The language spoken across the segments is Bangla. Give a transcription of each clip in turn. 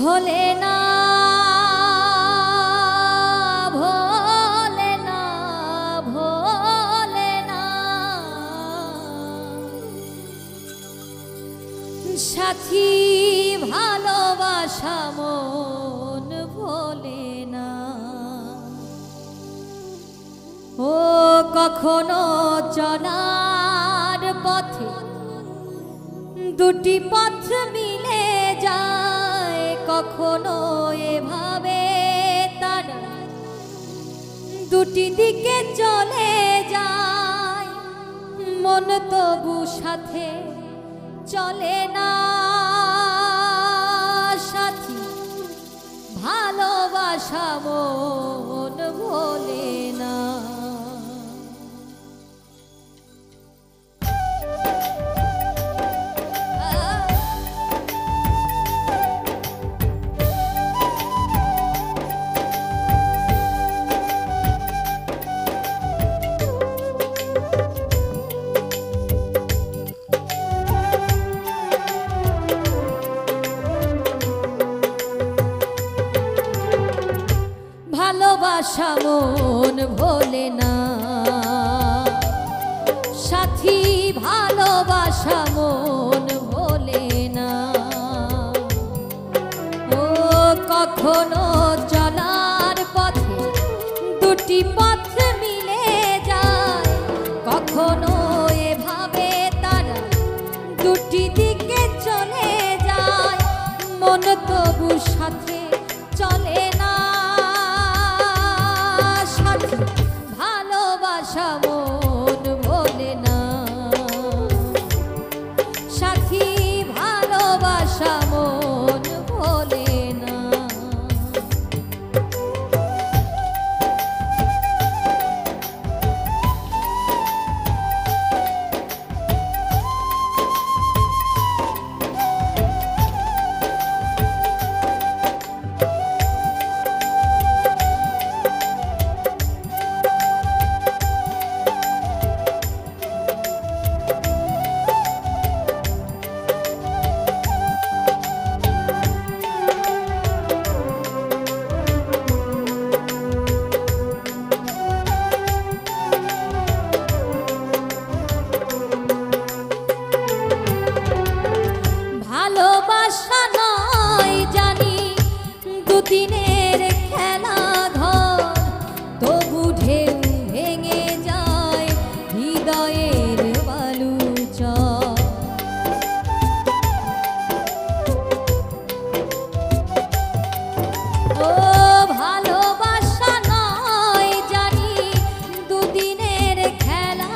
ভোলে না ভোলে না ভোলে না সাথী ভালোবাসা মন ভোলে না। ও কখনো চলার পথে দুটি পথ মিলে যায়, কখনো এভাবে তারা দুটি দিকে চলে যায়, মন তবু সাথে চলে না। সাথী ভালোবাসা মন ভোলে না। ভালোবাসা মন ভোলে না সাথী ভালোবাসা মন ভোলে না। ও কখনো চলার পথে দুটি পথ মিলে যায়, কখনো এভাবে তারা দুটি দিকে চলে যায়, মন তবু সাথে চলে না। ভালোবাসা মন ভোলে না সাথী ভালোবাসা মন ভোলে না। ভালোবাসা নয় জানি দুদিনের খেলা ঘর, তবু ঢেউ ভেঙে যায় হৃদয়ের বালুচর। ও ভালোবাসা নয় জানি দুদিনের খেলা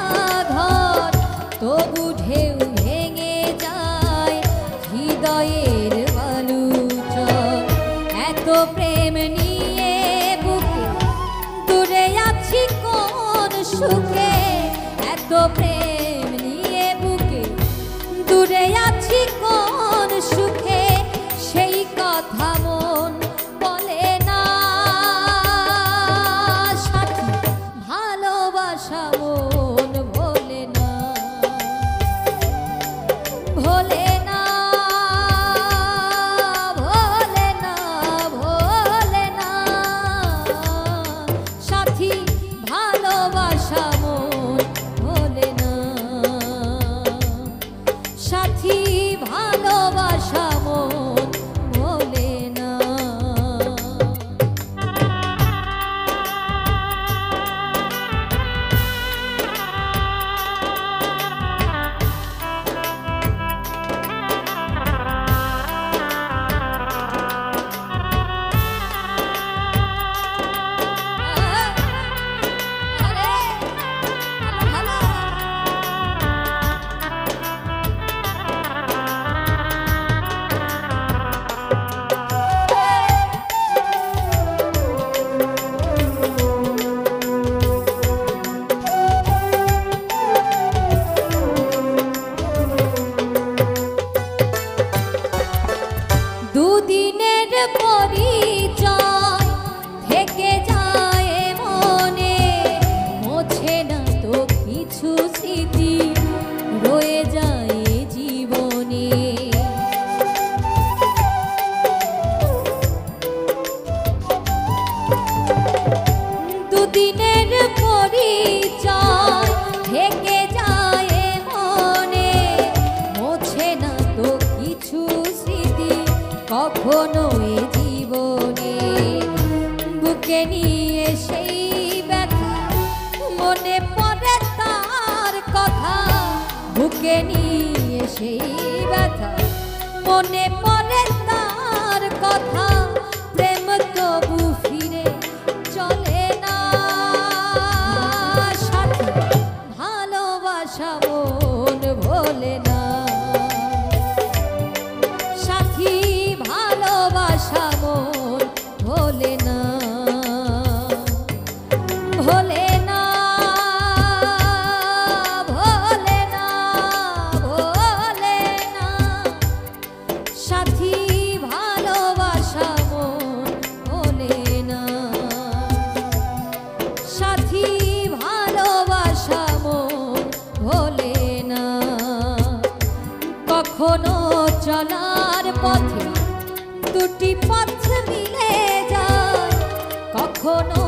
ঘর, তবু ঢেউ ভেঙে যায় হৃদয়ের বালুচর। এত প্রেম নিয়ে বুকে দূরে আছি কোন সুখে, এত প্রেম নিয়ে বুকে দূরে আছি কোন সুখে, সেই কথা মন বলে না। সাথী ভালোবাসা মন ভোলে না ভোলে না ভোলে না ভোলে না সাথী ভালোবাসা মন ভোলে না সাথী ভালোবাসা মন ভোলে না। দুদিনের পরিচয় থেকে যায় মনে, মোছে না তো কিছু স্মৃতি রয়ে যায় জীবনে। পরিচয় থেকে যায় মনে, মোছে না তো কিছু স্মৃতি কখনো এ জীবনে। বুকে নিয়ে সেই ব্যথা মনে পড়ে তার কথা, বুকে নিয়ে সেই ব্যথা মনে পড়ে তার কথা। প্রেম তবু ফিরে চলে না, সাথী ভালোবাসা মন ভোলে না, সাথী ভালোবাসা মন ভোলে না, ভোলে না, ভোলে না, ভোলে না, সাথী ভালোবাসা মন ভোলে না, সাথী ভালোবাসা মন ভোলে না। কখনো চলার পথে দুটি পথ মিলে যায়, কখনো